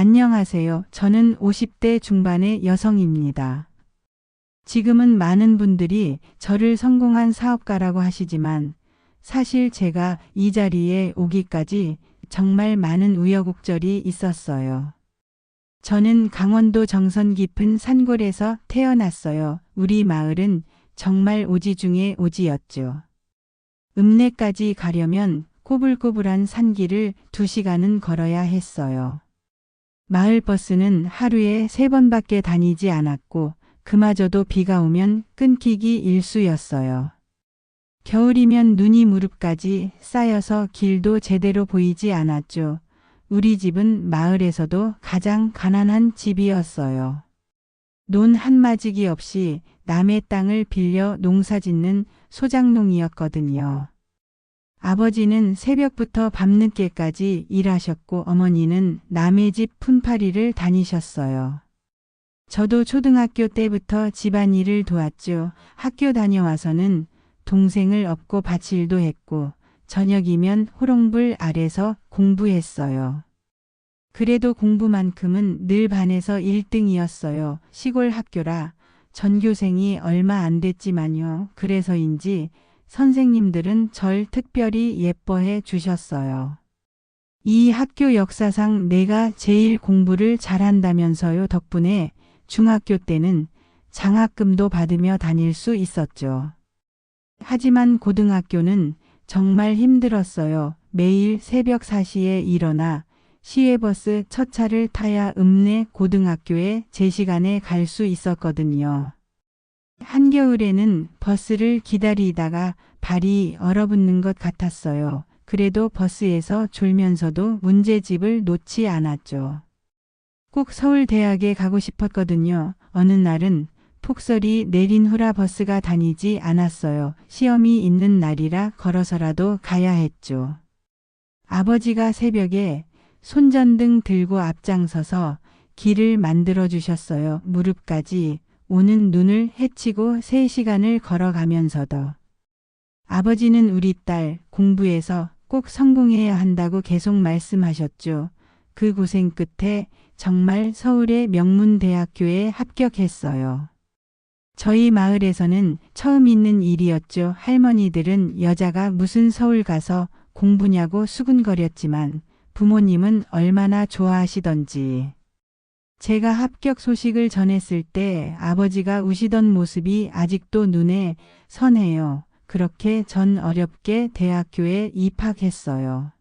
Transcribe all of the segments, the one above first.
안녕하세요. 저는 50대 중반의 여성입니다. 지금은 많은 분들이 저를 성공한 사업가라고 하시지만 사실 제가 이 자리에 오기까지 정말 많은 우여곡절이 있었어요. 저는 강원도 정선 깊은 산골에서 태어났어요. 우리 마을은 정말 오지 중에 오지였죠. 읍내까지 가려면 꼬불꼬불한 산길을 2시간은 걸어야 했어요. 마을 버스는 하루에 3번밖에 다니지 않았고 그마저도 비가 오면 끊기기 일쑤였어요. 겨울이면 눈이 무릎까지 쌓여서 길도 제대로 보이지 않았죠. 우리 집은 마을에서도 가장 가난한 집이었어요. 논 한마지기 없이 남의 땅을 빌려 농사짓는 소작농이었거든요. 아버지는 새벽부터 밤늦게까지 일하셨고 어머니는 남의 집 품팔이를 다니셨어요. 저도 초등학교 때부터 집안일을 도왔죠. 학교 다녀와서는 동생을 업고 밭일도 했고 저녁이면 호롱불 아래서 공부했어요. 그래도 공부만큼은 늘 반에서 1등이었어요. 시골 학교라 전교생이 얼마 안 됐지만요. 그래서인지 선생님들은 절 특별히 예뻐해 주셨어요. 이 학교 역사상 내가 제일 공부를 잘한다면서요. 덕분에 중학교 때는 장학금도 받으며 다닐 수 있었죠. 하지만 고등학교는 정말 힘들었어요. 매일 새벽 4시에 일어나 시외버스 첫 차를 타야 읍내 고등학교에 제 시간에 갈 수 있었거든요. 한겨울에는 버스를 기다리다가 발이 얼어붙는 것 같았어요. 그래도 버스에서 졸면서도 문제집을 놓지 않았죠. 꼭 서울대학에 가고 싶었거든요. 어느 날은 폭설이 내린 후라 버스가 다니지 않았어요. 시험이 있는 날이라 걸어서라도 가야 했죠. 아버지가 새벽에 손전등 들고 앞장서서 길을 만들어 주셨어요. 무릎까지 오는 눈을 헤치고 3시간을 걸어가면서도. 아버지는 우리 딸 공부해서 꼭 성공해야 한다고 계속 말씀하셨죠. 그 고생 끝에 정말 서울의 명문대학교에 합격했어요. 저희 마을에서는 처음 있는 일이었죠. 할머니들은 여자가 무슨 서울 가서 공부냐고 수군거렸지만 부모님은 얼마나 좋아하시던지. 제가 합격 소식을 전했을 때 아버지가 우시던 모습이 아직도 눈에 선해요. 그렇게 전 어렵게 대학교에 입학했어요.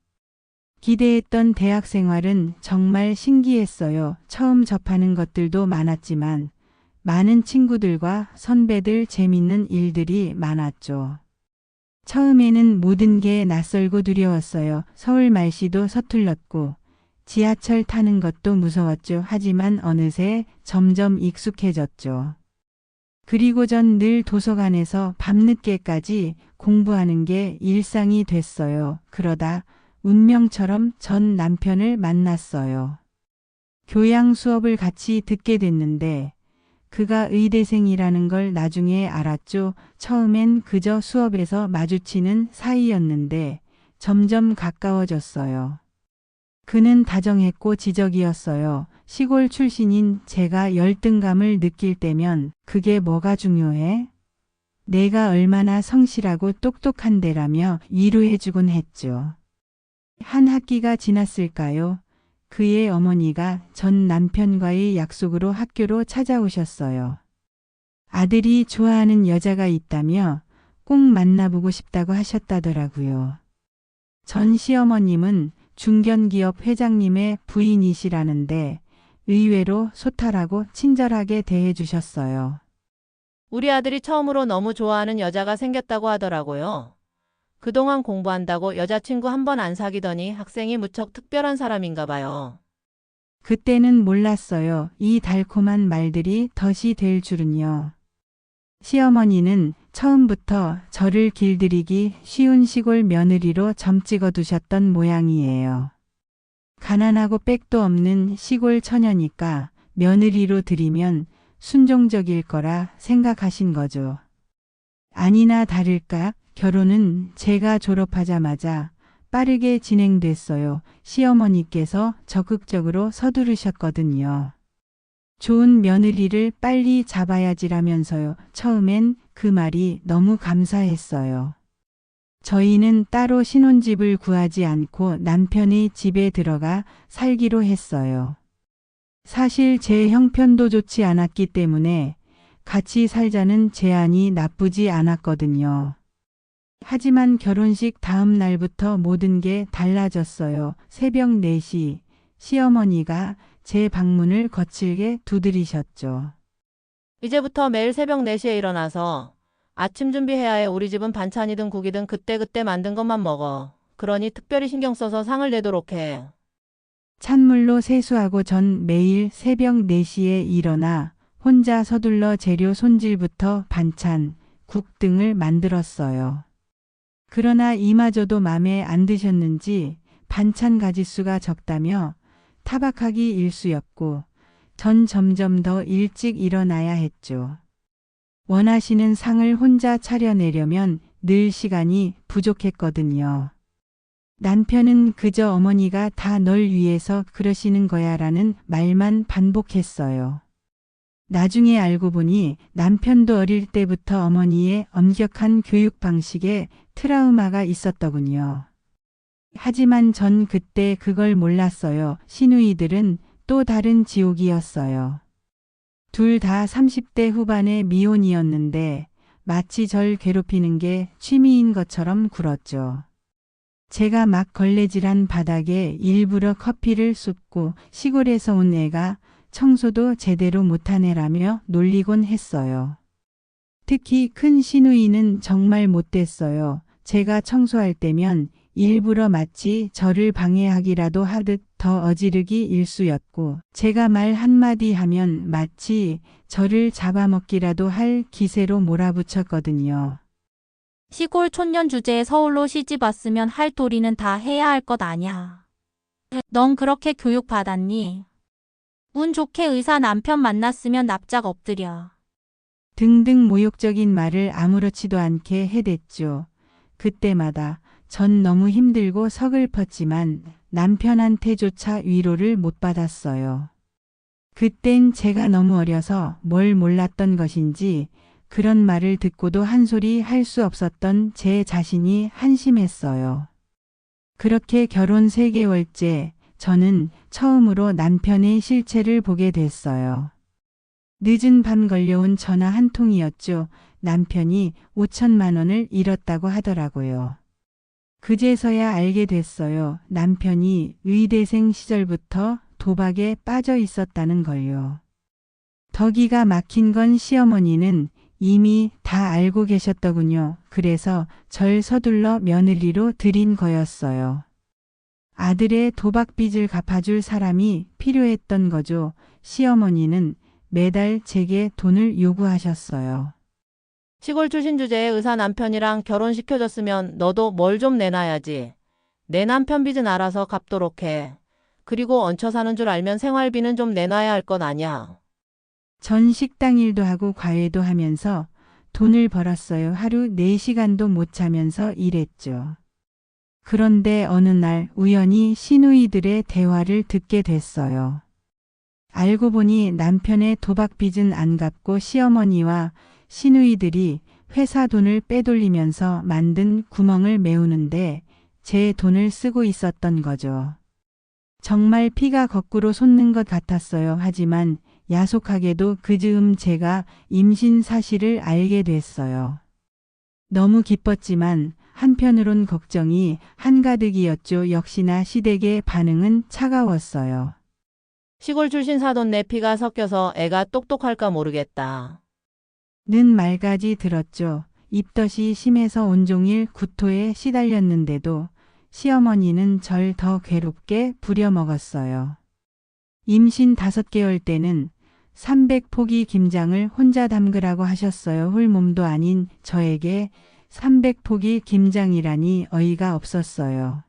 기대했던 대학 생활은 정말 신기했어요. 처음 접하는 것들도 많았지만 많은 친구들과 선배들 재밌는 일들이 많았죠. 처음에는 모든 게 낯설고 두려웠어요. 서울 말씨도 서툴렀고 지하철 타는 것도 무서웠죠. 하지만 어느새 점점 익숙해졌죠. 그리고 전 늘 도서관에서 밤늦게까지 공부하는 게 일상이 됐어요. 그러다 운명처럼 전 남편을 만났어요. 교양 수업을 같이 듣게 됐는데 그가 의대생이라는 걸 나중에 알았죠. 처음엔 그저 수업에서 마주치는 사이였는데 점점 가까워졌어요. 그는 다정했고 지적이었어요. 시골 출신인 제가 열등감을 느낄 때면 그게 뭐가 중요해? 내가 얼마나 성실하고 똑똑한데라며 위로해주곤 했죠. 한 학기가 지났을까요? 그의 어머니가 전 남편과의 약속으로 학교로 찾아오셨어요. 아들이 좋아하는 여자가 있다며 꼭 만나보고 싶다고 하셨다더라고요. 전 시어머님은 중견기업 회장님의 부인이시라는데 의외로 소탈하고 친절하게 대해주셨어요. 우리 아들이 처음으로 너무 좋아하는 여자가 생겼다고 하더라고요. 그동안 공부한다고 여자친구 한 번 안 사귀더니 학생이 무척 특별한 사람인가 봐요. 그때는 몰랐어요. 이 달콤한 말들이 덫이 될 줄은요. 시어머니는 처음부터 저를 길들이기 쉬운 시골 며느리로 점 찍어 두셨던 모양이에요. 가난하고 빽도 없는 시골 처녀니까 며느리로 들이면 순종적일 거라 생각하신 거죠. 아니나 다를까 결혼은 제가 졸업하자마자 빠르게 진행됐어요. 시어머니께서 적극적으로 서두르셨거든요. 좋은 며느리를 빨리 잡아야지라면서요. 처음엔 그 말이 너무 감사했어요. 저희는 따로 신혼집을 구하지 않고 남편의 집에 들어가 살기로 했어요. 사실 제 형편도 좋지 않았기 때문에 같이 살자는 제안이 나쁘지 않았거든요. 하지만 결혼식 다음 날부터 모든 게 달라졌어요. 새벽 4시 시어머니가 제 방문을 거칠게 두드리셨죠. 이제부터 매일 새벽 4시에 일어나서 아침 준비해야 해. 우리 집은 반찬이든 국이든 그때그때 만든 것만 먹어. 그러니 특별히 신경 써서 상을 내도록 해. 찬물로 세수하고 전 매일 새벽 4시에 일어나 혼자 서둘러 재료 손질부터 반찬, 국 등을 만들었어요. 그러나 이마저도 맘에 안 드셨는지 반찬 가짓수가 적다며 타박하기 일쑤였고 전 점점 더 일찍 일어나야 했죠. 원하시는 상을 혼자 차려내려면 늘 시간이 부족했거든요. 남편은 그저 어머니가 다 널 위해서 그러시는 거야 라는 말만 반복했어요. 나중에 알고 보니 남편도 어릴 때부터 어머니의 엄격한 교육 방식에 트라우마가 있었더군요. 하지만 전 그때 그걸 몰랐어요. 시누이들은 또 다른 지옥이었어요. 둘 다 30대 후반의 미혼이었는데 마치 절 괴롭히는 게 취미인 것처럼 굴었죠. 제가 막 걸레질한 바닥에 일부러 커피를 쏟고 시골에서 온 애가 청소도 제대로 못하네라며 놀리곤 했어요. 특히 큰 시누이는 정말 못됐어요. 제가 청소할 때면 일부러 마치 저를 방해하기라도 하듯 더 어지르기 일쑤였고 제가 말 한마디 하면 마치 저를 잡아먹기라도 할 기세로 몰아붙였거든요. 시골 촌년 주제에 서울로 시집 왔으면 할 도리는 다 해야 할 것 아냐. 넌 그렇게 교육받았니? 운 좋게 의사 남편 만났으면 납작 엎드려. 등등 모욕적인 말을 아무렇지도 않게 해댔죠. 그때마다 전 너무 힘들고 서글펐지만 남편한테조차 위로를 못 받았어요. 그땐 제가 너무 어려서 뭘 몰랐던 것인지 그런 말을 듣고도 한 소리 할 수 없었던 제 자신이 한심했어요. 그렇게 결혼 3개월째 저는 처음으로 남편의 실체를 보게 됐어요. 늦은 밤 걸려온 전화 한 통이었죠. 남편이 5천만 원을 잃었다고 하더라고요. 그제서야 알게 됐어요. 남편이 의대생 시절부터 도박에 빠져 있었다는 걸요. 더 기가 막힌 건 시어머니는 이미 다 알고 계셨더군요. 그래서 절 서둘러 며느리로 들인 거였어요. 아들의 도박빚을 갚아줄 사람이 필요했던 거죠. 시어머니는 매달 제게 돈을 요구하셨어요. 시골 출신 주제에 의사 남편이랑 결혼시켜줬으면 너도 뭘 좀 내놔야지. 내 남편 빚은 알아서 갚도록 해. 그리고 얹혀 사는 줄 알면 생활비는 좀 내놔야 할 것 아냐. 전 식당 일도 하고 과외도 하면서 돈을 벌었어요. 하루 4시간도 못 자면서 일했죠. 그런데 어느 날 우연히 시누이들의 대화를 듣게 됐어요. 알고 보니 남편의 도박빚은 안 갚고 시어머니와 시누이들이 회사 돈을 빼돌리면서 만든 구멍을 메우는데 제 돈을 쓰고 있었던 거죠. 정말 피가 거꾸로 솟는 것 같았어요. 하지만 야속하게도 그 즈음 제가 임신 사실을 알게 됐어요. 너무 기뻤지만 한편으론 걱정이 한가득이었죠. 역시나 시댁의 반응은 차가웠어요. 시골 출신 사돈 내 피가 섞여서 애가 똑똑할까 모르겠다. 는 말까지 들었죠. 입덧이 심해서 온종일 구토에 시달렸는데도 시어머니는 절 더 괴롭게 부려먹었어요. 임신 5개월 때는 300포기 김장을 혼자 담그라고 하셨어요. 홀몸도 아닌 저에게 300포기 김장이라니 어이가 없었어요.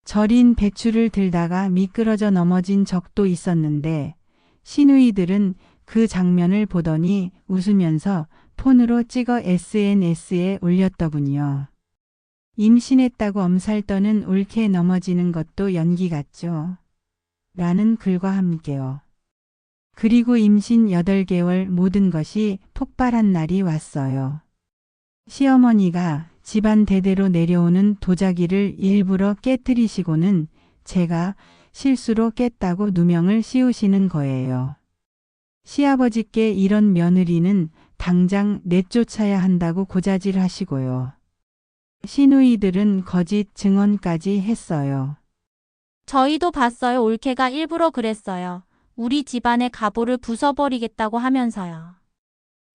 절인 배추를 들다가 미끄러져 넘어진 적도 있었는데 시누이들은 그 장면을 보더니 웃으면서 폰으로 찍어 SNS에 올렸더군요. 임신했다고 엄살 떠는 옳게 넘어지는 것도 연기 같죠. 라는 글과 함께요. 그리고 임신 8개월 모든 것이 폭발한 날이 왔어요. 시어머니가 집안 대대로 내려오는 도자기를 일부러 깨뜨리시고는 제가 실수로 깼다고 누명을 씌우시는 거예요. 시아버지께 이런 며느리는 당장 내쫓아야 한다고 고자질 하시고요. 시누이들은 거짓 증언까지 했어요. 저희도 봤어요. 올케가 일부러 그랬어요. 우리 집안의 가보를 부숴버리겠다고 하면서요.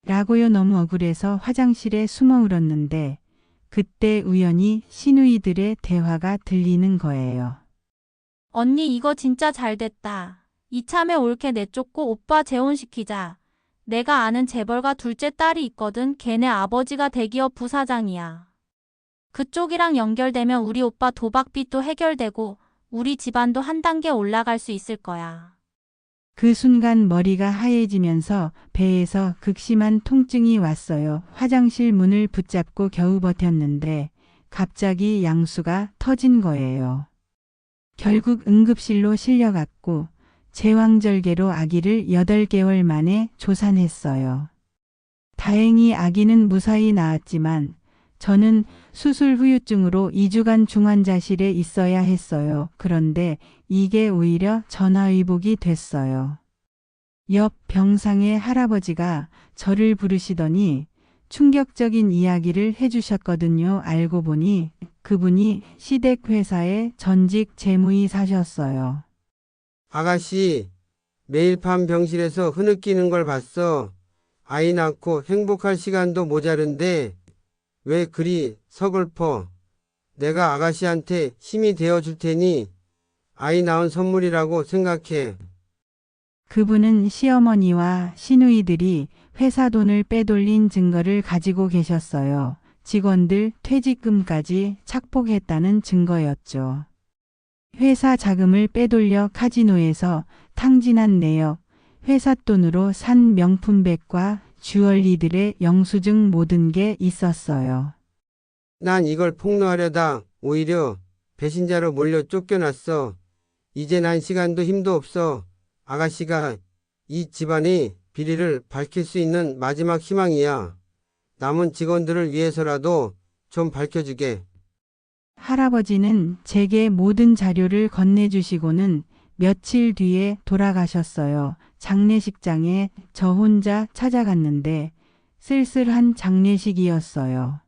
라고요. 너무 억울해서 화장실에 숨어 울었는데 그때 우연히 시누이들의 대화가 들리는 거예요. 언니 이거 진짜 잘 됐다. 이참에 올케 내쫓고 오빠 재혼시키자. 내가 아는 재벌가 둘째 딸이 있거든. 걔네 아버지가 대기업 부사장이야. 그쪽이랑 연결되면 우리 오빠 도박빚도 해결되고 우리 집안도 한 단계 올라갈 수 있을 거야. 그 순간 머리가 하얘지면서 배에서 극심한 통증이 왔어요. 화장실 문을 붙잡고 겨우 버텼는데 갑자기 양수가 터진 거예요. 결국 응급실로 실려갔고 제왕절개로 아기를 8개월 만에 조산했어요. 다행히 아기는 무사히 나았지만 저는 수술 후유증으로 2주간 중환자실에 있어야 했어요. 그런데 이게 오히려 전화위복이 됐어요. 옆 병상의 할아버지가 저를 부르시더니 충격적인 이야기를 해주셨거든요. 알고 보니 그분이 시댁 회사의 전직 재무이사셨어요. 아가씨, 매일 밤 병실에서 흐느끼는 걸 봤어. 아이 낳고 행복할 시간도 모자른데 왜 그리 서글퍼? 내가 아가씨한테 힘이 되어줄 테니 아이 낳은 선물이라고 생각해. 그분은 시어머니와 시누이들이 회사 돈을 빼돌린 증거를 가지고 계셨어요. 직원들 퇴직금까지 착복했다는 증거였죠. 회사 자금을 빼돌려 카지노에서 탕진한 내역, 회사 돈으로 산 명품백과 주얼리들의 영수증 모든 게 있었어요. 난 이걸 폭로하려다 오히려 배신자로 몰려 쫓겨났어. 이제 난 시간도 힘도 없어. 아가씨가 이 집안의 비리를 밝힐 수 있는 마지막 희망이야. 남은 직원들을 위해서라도 좀 밝혀주게. 할아버지는 제게 모든 자료를 건네주시고는 며칠 뒤에 돌아가셨어요. 장례식장에 저 혼자 찾아갔는데 쓸쓸한 장례식이었어요.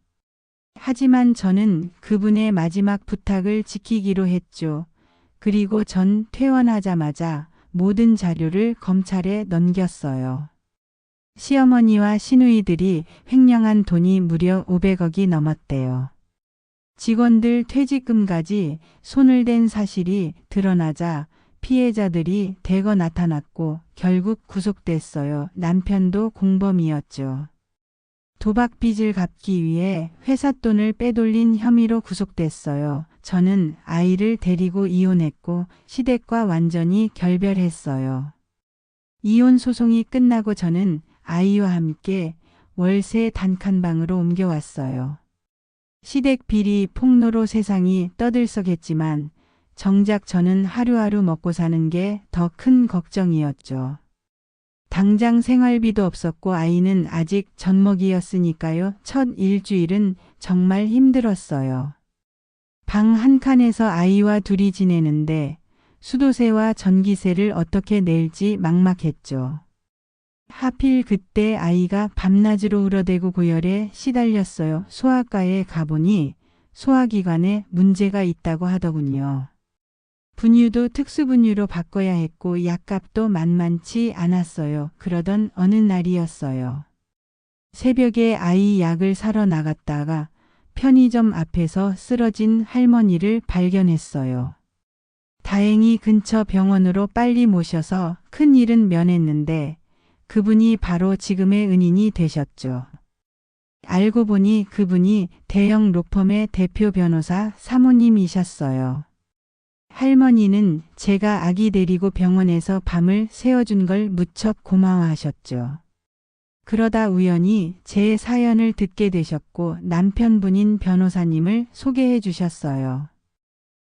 하지만 저는 그분의 마지막 부탁을 지키기로 했죠. 그리고 전 퇴원하자마자 모든 자료를 검찰에 넘겼어요. 시어머니와 시누이들이 횡령한 돈이 무려 500억이 넘었대요. 직원들 퇴직금까지 손을 댄 사실이 드러나자 피해자들이 대거 나타났고 결국 구속됐어요. 남편도 공범이었죠. 도박 빚을 갚기 위해 회사 돈을 빼돌린 혐의로 구속됐어요. 저는 아이를 데리고 이혼했고 시댁과 완전히 결별했어요. 이혼 소송이 끝나고 저는 아이와 함께 월세 단칸방으로 옮겨왔어요. 시댁 비리 폭로로 세상이 떠들썩했지만 정작 저는 하루하루 먹고 사는 게 더 큰 걱정이었죠. 당장 생활비도 없었고 아이는 아직 젖먹이였으니까요. 첫 일주일은 정말 힘들었어요. 방 한 칸에서 아이와 둘이 지내는데 수도세와 전기세를 어떻게 낼지 막막했죠. 하필 그때 아이가 밤낮으로 울어대고 고열에 시달렸어요. 소아과에 가보니 소화기관에 문제가 있다고 하더군요. 분유도 특수분유로 바꿔야 했고 약값도 만만치 않았어요. 그러던 어느 날이었어요. 새벽에 아이 약을 사러 나갔다가 편의점 앞에서 쓰러진 할머니를 발견했어요. 다행히 근처 병원으로 빨리 모셔서 큰 일은 면했는데 그분이 바로 지금의 은인이 되셨죠. 알고 보니 그분이 대형 로펌의 대표 변호사 사모님이셨어요. 할머니는 제가 아기 데리고 병원에서 밤을 새워준 걸 무척 고마워하셨죠. 그러다 우연히 제 사연을 듣게 되셨고 남편분인 변호사님을 소개해 주셨어요.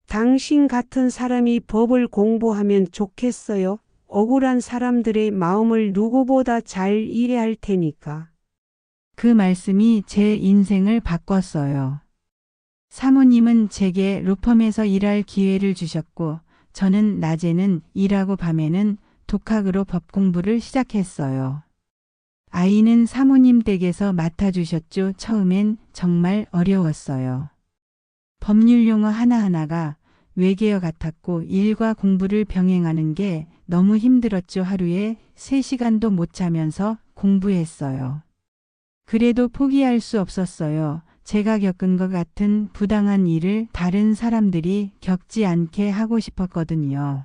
당신 같은 사람이 법을 공부하면 좋겠어요. 억울한 사람들의 마음을 누구보다 잘 이해할 테니까. 그 말씀이 제 인생을 바꿨어요. 사모님은 제게 로펌에서 일할 기회를 주셨고 저는 낮에는 일하고 밤에는 독학으로 법 공부를 시작했어요. 아이는 사모님 댁에서 맡아주셨죠. 처음엔 정말 어려웠어요. 법률 용어 하나하나가 외계어 같았고 일과 공부를 병행하는 게 너무 힘들었죠. 하루에 3시간도 못 자면서 공부했어요. 그래도 포기할 수 없었어요. 제가 겪은 것 같은 부당한 일을 다른 사람들이 겪지 않게 하고 싶었거든요.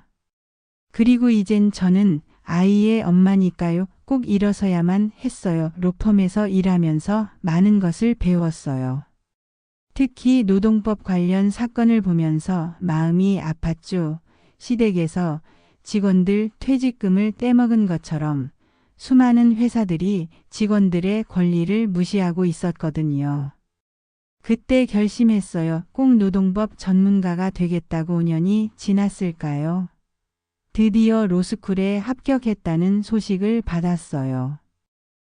그리고 이젠 저는 아이의 엄마니까요. 꼭 일어서야만 했어요. 로펌에서 일하면서 많은 것을 배웠어요. 특히 노동법 관련 사건을 보면서 마음이 아팠죠. 시댁에서 직원들 퇴직금을 떼먹은 것처럼 수많은 회사들이 직원들의 권리를 무시하고 있었거든요. 그때 결심했어요. 꼭 노동법 전문가가 되겠다고 5년이 지났을까요? 드디어 로스쿨에 합격했다는 소식을 받았어요.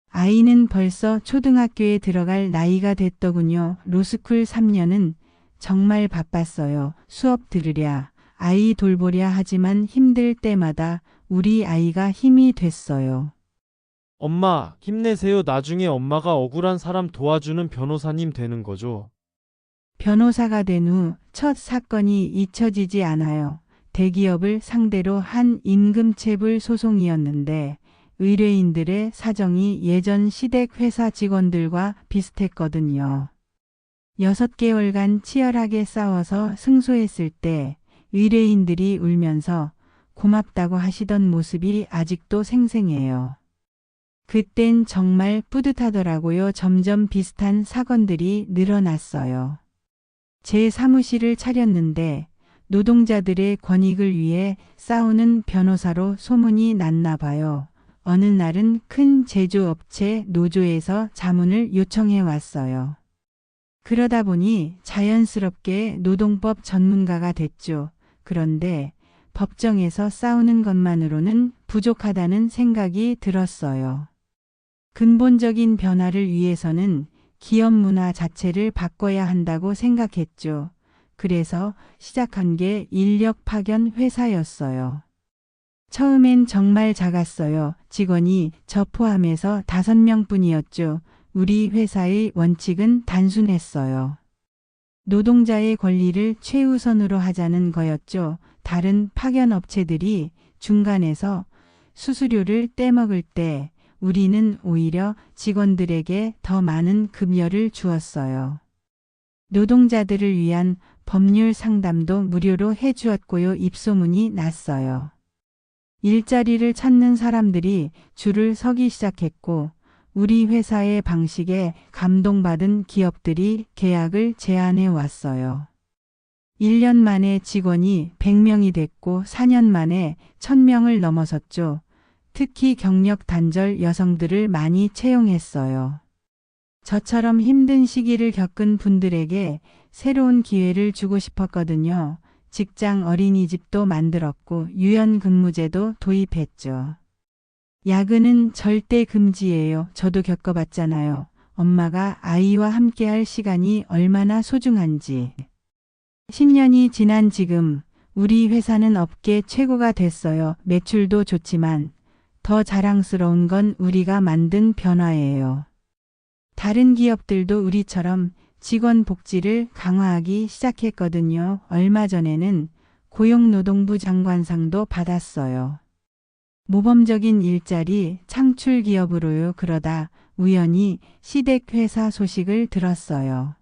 아이는 벌써 초등학교에 들어갈 나이가 됐더군요. 로스쿨 3년은 정말 바빴어요. 수업 들으랴, 아이 돌보랴 하지만 힘들 때마다 우리 아이가 힘이 됐어요. 엄마, 힘내세요. 나중에 엄마가 억울한 사람 도와주는 변호사님 되는 거죠. 변호사가 된 후 첫 사건이 잊혀지지 않아요. 대기업을 상대로 한 임금체불 소송이었는데 의뢰인들의 사정이 예전 시댁 회사 직원들과 비슷했거든요. 6개월간 치열하게 싸워서 승소했을 때 의뢰인들이 울면서 고맙다고 하시던 모습이 아직도 생생해요. 그땐 정말 뿌듯하더라고요. 점점 비슷한 사건들이 늘어났어요. 제 사무실을 차렸는데 노동자들의 권익을 위해 싸우는 변호사로 소문이 났나 봐요. 어느 날은 큰 제조업체 노조에서 자문을 요청해 왔어요. 그러다 보니 자연스럽게 노동법 전문가가 됐죠. 그런데 법정에서 싸우는 것만으로는 부족하다는 생각이 들었어요. 근본적인 변화를 위해서는 기업 문화 자체를 바꿔야 한다고 생각했죠. 그래서 시작한 게 인력 파견 회사였어요. 처음엔 정말 작았어요. 직원이 저 포함해서 5명뿐이었죠. 우리 회사의 원칙은 단순했어요. 노동자의 권리를 최우선으로 하자는 거였죠. 다른 파견 업체들이 중간에서 수수료를 떼먹을 때 우리는 오히려 직원들에게 더 많은 급여를 주었어요. 노동자들을 위한 법률 상담도 무료로 해주었고요. 입소문이 났어요. 일자리를 찾는 사람들이 줄을 서기 시작했고 우리 회사의 방식에 감동받은 기업들이 계약을 제안해 왔어요. 1년 만에 직원이 100명이 됐고 4년 만에 1000명을 넘어섰죠. 특히 경력 단절 여성들을 많이 채용했어요. 저처럼 힘든 시기를 겪은 분들에게 새로운 기회를 주고 싶었거든요. 직장 어린이집도 만들었고 유연근무제도 도입했죠. 야근은 절대 금지예요. 저도 겪어봤잖아요. 엄마가 아이와 함께할 시간이 얼마나 소중한지. 10년이 지난 지금 우리 회사는 업계 최고가 됐어요. 매출도 좋지만 더 자랑스러운 건 우리가 만든 변화예요. 다른 기업들도 우리처럼 직원 복지를 강화하기 시작했거든요. 얼마 전에는 고용노동부 장관상도 받았어요. 모범적인 일자리 창출 기업으로요. 그러다 우연히 시댁 회사 소식을 들었어요.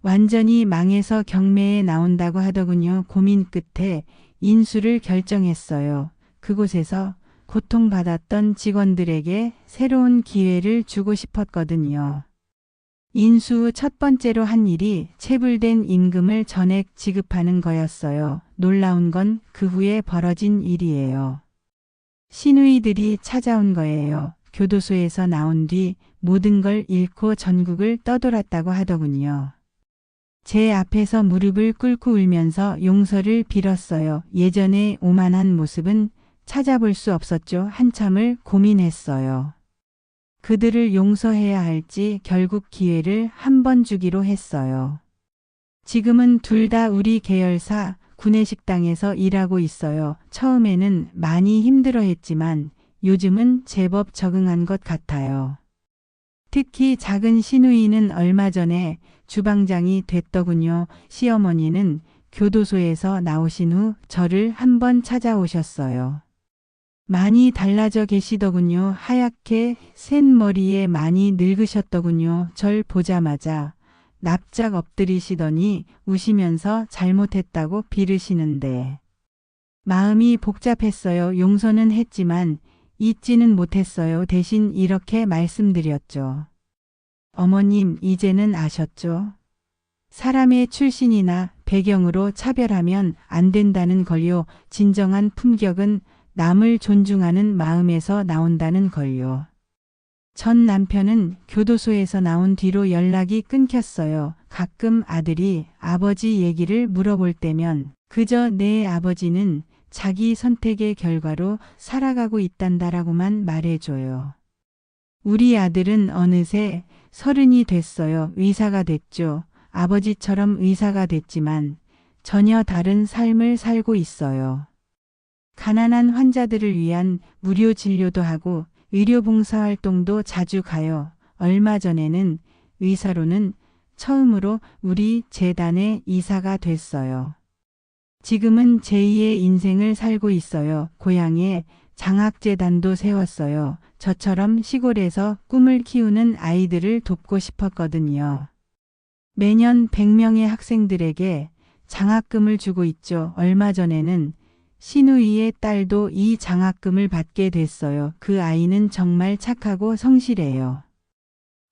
완전히 망해서 경매에 나온다고 하더군요. 고민 끝에 인수를 결정했어요. 그곳에서 고통받았던 직원들에게 새로운 기회를 주고 싶었거든요. 인수 후 첫 번째로 한 일이 체불된 임금을 전액 지급하는 거였어요. 놀라운 건 그 후에 벌어진 일이에요. 시누이들이 찾아온 거예요. 교도소에서 나온 뒤 모든 걸 잃고 전국을 떠돌았다고 하더군요. 제 앞에서 무릎을 꿇고 울면서 용서를 빌었어요. 예전의 오만한 모습은 찾아볼 수 없었죠. 한참을 고민했어요. 그들을 용서해야 할지 결국 기회를 한 번 주기로 했어요. 지금은 둘 다 우리 계열사 구내식당에서 일하고 있어요. 처음에는 많이 힘들어했지만 요즘은 제법 적응한 것 같아요. 특히 작은 시누이는 얼마 전에 주방장이 됐더군요. 시어머니는 교도소에서 나오신 후 저를 한번 찾아오셨어요. 많이 달라져 계시더군요. 하얗게 센 머리에 많이 늙으셨더군요. 절 보자마자 납작 엎드리시더니 우시면서 잘못했다고 빌으시는데 마음이 복잡했어요. 용서는 했지만 잊지는 못했어요. 대신 이렇게 말씀드렸죠. 어머님, 이제는 아셨죠? 사람의 출신이나 배경으로 차별하면 안 된다는 걸요. 진정한 품격은 남을 존중하는 마음에서 나온다는 걸요. 전 남편은 교도소에서 나온 뒤로 연락이 끊겼어요. 가끔 아들이 아버지 얘기를 물어볼 때면 그저 내 아버지는 자기 선택의 결과로 살아가고 있단다라고만 말해줘요. 우리 아들은 어느새 30이 됐어요. 의사가 됐죠. 아버지처럼 의사가 됐지만 전혀 다른 삶을 살고 있어요. 가난한 환자들을 위한 무료 진료도 하고 의료봉사활동도 자주 가요. 얼마 전에는 의사로는 처음으로 우리 재단의 이사가 됐어요. 지금은 제2의 인생을 살고 있어요. 고향에 장학재단도 세웠어요. 저처럼 시골에서 꿈을 키우는 아이들을 돕고 싶었거든요. 매년 100명의 학생들에게 장학금을 주고 있죠. 얼마 전에는 시누이의 딸도 이 장학금을 받게 됐어요. 그 아이는 정말 착하고 성실해요.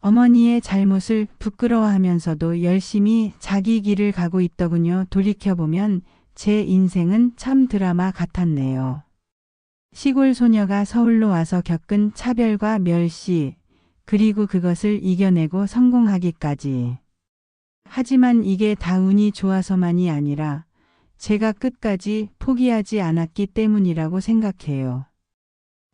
어머니의 잘못을 부끄러워하면서도 열심히 자기 길을 가고 있더군요. 돌이켜보면 제 인생은 참 드라마 같았네요. 시골 소녀가 서울로 와서 겪은 차별과 멸시, 그리고 그것을 이겨내고 성공하기까지. 하지만 이게 다 운이 좋아서만이 아니라 제가 끝까지 포기하지 않았기 때문이라고 생각해요.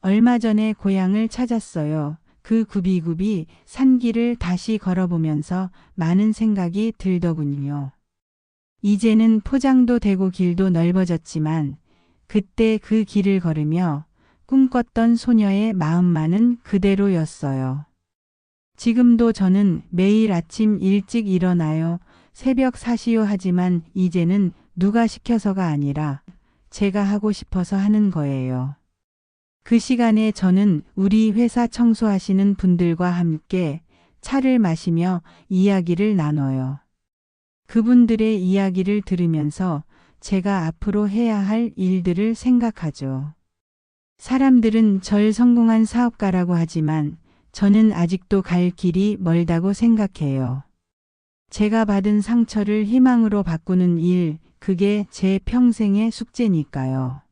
얼마 전에 고향을 찾았어요. 그 굽이굽이 산길을 다시 걸어보면서 많은 생각이 들더군요. 이제는 포장도 되고 길도 넓어졌지만 그때 그 길을 걸으며 꿈꿨던 소녀의 마음만은 그대로였어요. 지금도 저는 매일 아침 일찍 일어나요. 새벽 4시요 하지만 이제는 누가 시켜서가 아니라 제가 하고 싶어서 하는 거예요. 그 시간에 저는 우리 회사 청소하시는 분들과 함께 차를 마시며 이야기를 나눠요. 그분들의 이야기를 들으면서 제가 앞으로 해야 할 일들을 생각하죠. 사람들은 절 성공한 사업가라고 하지만 저는 아직도 갈 길이 멀다고 생각해요. 제가 받은 상처를 희망으로 바꾸는 일, 그게 제 평생의 숙제니까요.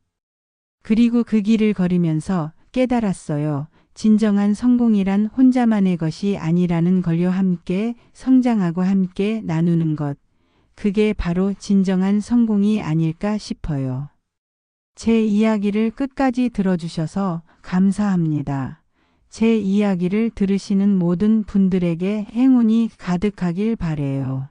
그리고 그 길을 걸으면서 깨달았어요. 진정한 성공이란 혼자만의 것이 아니라는 걸요. 함께 성장하고 함께 나누는 것. 그게 바로 진정한 성공이 아닐까 싶어요. 제 이야기를 끝까지 들어주셔서 감사합니다. 제 이야기를 들으시는 모든 분들에게 행운이 가득하길 바래요.